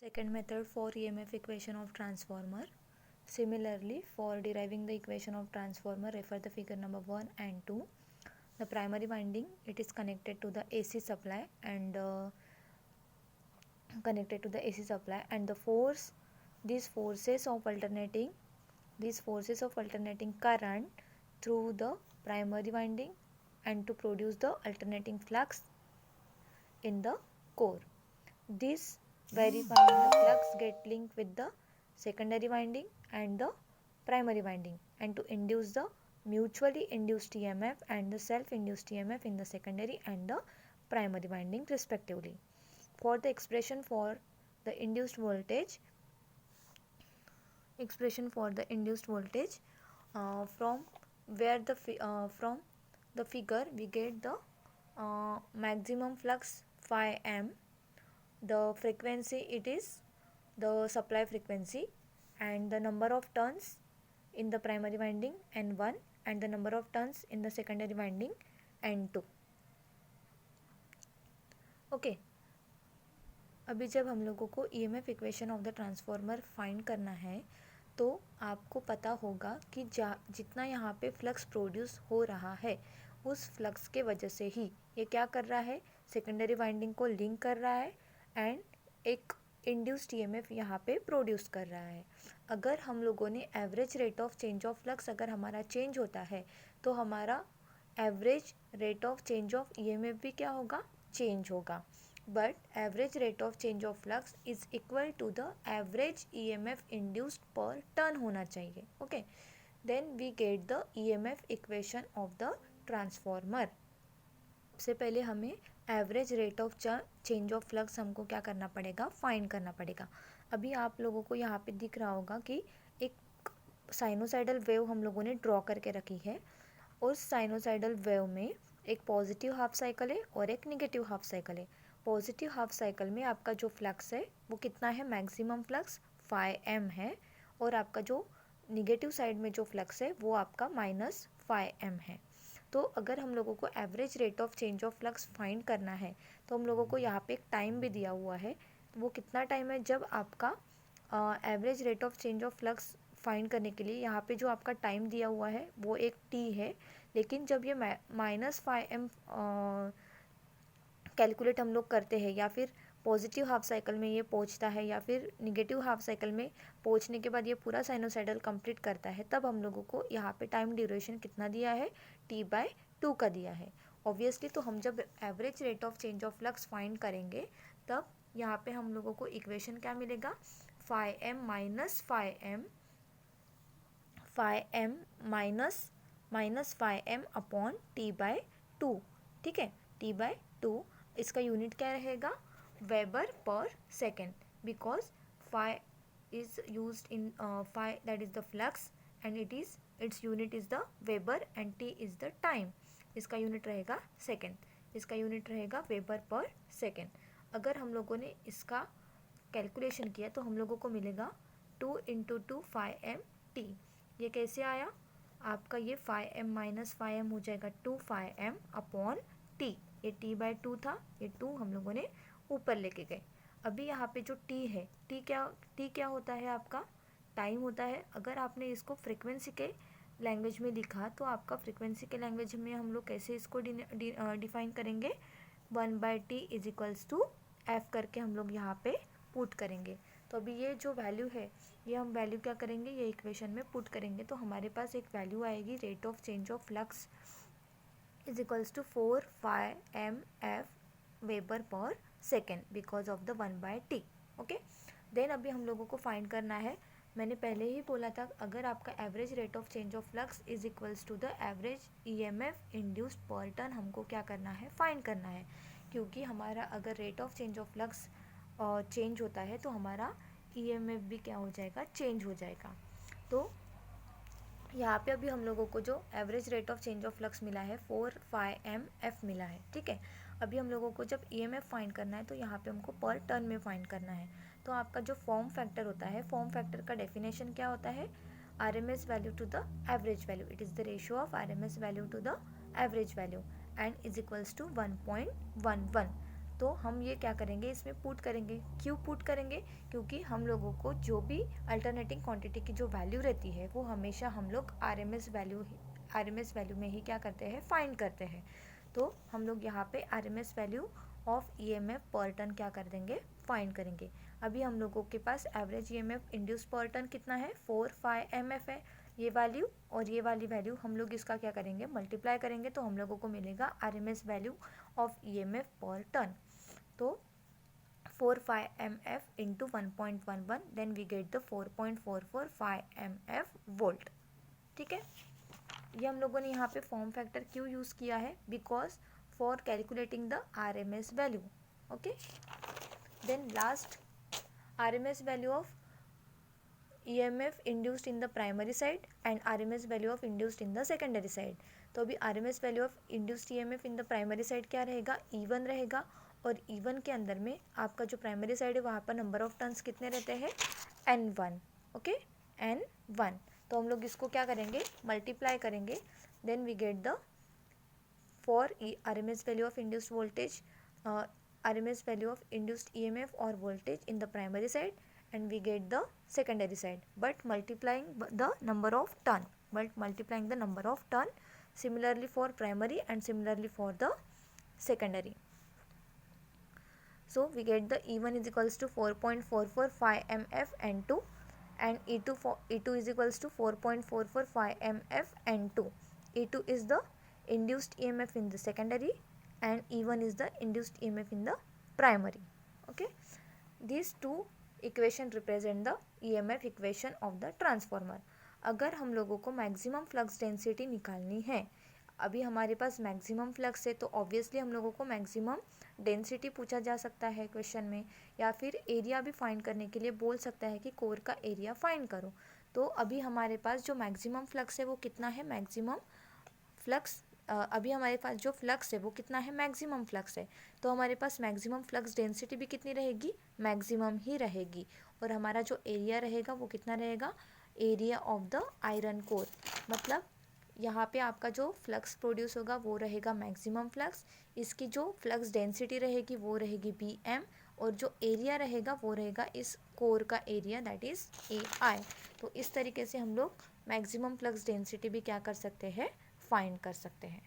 Second method for EMF equation of transformer. Similarly, for deriving the equation of transformer, refer the figure number 1 and 2. The primary winding, it is connected to the AC supply and the force, these forces of alternating current through the primary winding and to produce the alternating flux in the core. This verifying the flux get linked with the secondary winding and the primary winding and to induce the mutually induced EMF and the self-induced EMF in the secondary and the primary winding respectively. For the expression for the induced voltage, from the figure we get the maximum flux phi m. The frequency, it is the supply frequency, and the number of turns in the primary winding N1 and the number of turns in the secondary winding N2. Okay अभी जब हम लोगों को EMF equation of the transformer find करना है तो आपको पता होगा कि जितना यहाँ पे फ्लक्स प्रोड्यूस हो रहा है उस फ्लक्स के वजह से ही ये क्या कर रहा है, सेकेंडरी वाइंडिंग को लिंक कर रहा है एंड एक इंड्यूस्ड EMF यहाँ पे प्रोड्यूस कर रहा है. अगर हम लोगों ने average rate of change of flux अगर हमारा चेंज होता है तो हमारा average rate of change of EMF भी क्या होगा, चेंज होगा. But average rate of change of flux is equal to the average EMF induced per turn होना चाहिए. Okay, then we get the EMF equation of the transformer. सबसे पहले हमें average rate of change of flux हमको क्या करना पड़ेगा, find करना पड़ेगा. अभी आप लोगों को यहाँ पे दिख रहा होगा कि एक साइनोसाइडल वेव हम लोगों ने ड्रॉ करके रखी है. उस साइनोसाइडल वेव में एक पॉजिटिव हाफ साइकिल है और एक निगेटिव हाफ साइकिल है. पॉजिटिव हाफ साइकिल में आपका जो फ्लक्स है वो कितना है, मैक्सिमम फ्लक्स phi m है, और आपका जो निगेटिव साइड में जो फ्लक्स है वो आपका माइनस phi m है. तो अगर हम लोगों को average rate of change of flux find करना है तो हम लोगों को यहाँ पे एक टाइम भी दिया हुआ है. वो कितना टाइम है, जब आपका average rate of change of flux find करने के लिए यहाँ पे जो आपका टाइम दिया हुआ है वो एक t है. लेकिन जब ये माइनस phi m कैलकुलेट हम लोग करते हैं या फिर पॉजिटिव हाफ साइकिल में ये पहुंचता है या फिर निगेटिव हाफ साइकिल में पहुंचने के बाद ये पूरा साइनोसाइडल कंप्लीट करता है, तब हम लोगों को यहाँ पे टाइम ड्यूरेशन कितना दिया है, t/2 का दिया है. ऑब्वियसली तो हम जब average rate of change of flux find करेंगे तब यहाँ पे हम लोगों को इक्वेशन क्या मिलेगा, phi m minus phi m upon t/2. ठीक है, t/2 इसका यूनिट क्या रहेगा, weber per second, because phi is used in phi, that is the flux, and its unit is the weber and t is the time. इसका unit रहेगा second, इसका unit रहेगा weber per second. अगर हम लोगों ने इसका कैलकुलेशन किया तो हम लोगों को मिलेगा 2 × 2 phi m t. ये कैसे आया, आपका ये phi m minus phi m हो जाएगा 2 phi m अपॉन t. ये t/2 था, ये 2 हम लोगों ने ऊपर लेके गए. अभी यहाँ पे जो t है, t क्या होता है, आपका टाइम होता है. अगर आपने इसको फ्रीक्वेंसी के लैंग्वेज में लिखा तो आपका फ्रीक्वेंसी के लैंग्वेज में हम लोग कैसे इसको डिफाइन करेंगे, 1/t is equals to f करके हम लोग यहाँ पे पुट करेंगे. तो अभी ये जो वैल्यू है ये हम वैल्यू क्या करेंगे, ये इक्वेशन में पुट करेंगे तो हमारे पास एक वैल्यू आएगी, rate of change of flux is equals to 4 phi m f weber per second because of the 1/t. Okay, then अभी हम लोगों को फाइंड करना है, मैंने पहले ही बोला था अगर आपका average rate of change of flux is equals to the average EMF induced per turn हमको क्या करना है, फाइंड करना है. क्योंकि हमारा अगर rate of change of flux change होता है तो हमारा EMF भी क्या हो जाएगा, चेंज हो जाएगा. तो यहाँ पे अभी हम लोगों को जो average rate of change of flux मिला है 4 phi m f मिला है. ठीक है, अभी हम लोगों को जब EMF फाइंड करना है तो यहाँ पे हमको पर टर्न में फाइंड करना है. तो आपका जो फॉर्म फैक्टर होता है, फॉर्म फैक्टर का डेफिनेशन क्या होता है, RMS value to the average value. It is the ratio of RMS value to the average value and is equals to 1.11. तो हम ये क्या करेंगे, इसमें पुट करेंगे। क्यों पुट करेंगे? क्योंकि हम लोगों को जो भी अल्टरनेटिंग क्वांटिटी की जो वैल्यू रहती है वो हमेशा हम लोग आरएमएस वैल्यू में ही क्या करते हैं, फाइंड करते हैं। तो हम लोग यहाँ पे RMS value of EMF per ton क्या कर देंगे, फाइंड करेंगे। अभी हम लोगों के पास एवरेज ईएमएफ इंड्यूस पर टन कितना है, 4 एमएफ है ये वैल्यू, और ये वाली वैल्यू हम लोग इसका क्या करेंगे, मल्टीप्लाई करेंगे, तो हम लोगों को मिलेगा RMS value of EMF per turn. तो 4 MF into 1.11 then we get the 4.445 MF volt. ठीक है, ये हम लोगों ने यहाँ पे फॉर्म फैक्टर क्यों यूज़ किया है, because for calculating the RMS value. Okay, then last RMS value of EMF induced in the primary side and RMS value of induced in the secondary side। तो अभी RMS value of induced EMF in the primary side क्या रहेगा, E1 रहेगा, और E1 के अंदर में आपका जो प्राइमरी साइड है वहाँ पर नंबर ऑफ टर्न्स कितने रहते हैं, N1। Okay, N1। तो हम लोग इसको क्या करेंगे, मल्टीप्लाई करेंगे, then we get the four RMS value of induced voltage, RMS value of induced EMF or voltage in the primary side, and we get the secondary side, but multiplying the number of turn, similarly for primary and similarly for the secondary. So we get the E1 is equals to 4.445 mf N2 and E2 is equals to 4.445 mf N2. E2 is the induced EMF in the secondary and E1 is the induced EMF in the primary. Okay, these two equation represent the EMF equation of the transformer. अगर हम लोगों को maximum flux density निकालनी है, अभी हमारे पास maximum flux है, तो ऑब्वियसली हम लोगों को मैक्सिमम डेंसिटी पूछा जा सकता है क्वेश्चन में, या फिर एरिया भी फाइंड करने के लिए बोल सकता है कि कोर का एरिया फाइंड करो। तो अभी हमारे पास जो मैक्सिमम फ्लक्स है वो कितना है, मैक्सिमम फ्लक्स अभी हमारे पास जो फ्लक्स है वो कितना है, मैक्सिमम फ्लक्स है। तो हमारे पास मैक्सिमम फ्लक्स डेंसिटी भी कितनी रहेगी, मैक्सिमम ही रहेगी, और हमारा जो एरिया रहेगा वो कितना रहेगा, area of the iron core. मतलब यहाँ पे आपका जो फ्लक्स प्रोड्यूस होगा वो रहेगा मैक्सिमम फ्लक्स, इसकी जो फ्लक्स डेंसिटी रहेगी वो रहेगी BM, और जो एरिया रहेगा वो रहेगा इस कोर का एरिया, दैट इज़ AI। तो इस तरीके से हम लोग मैक्सिमम फ्लक्स डेंसिटी भी क्या कर सकते हैं, फाइंड कर सकते हैं।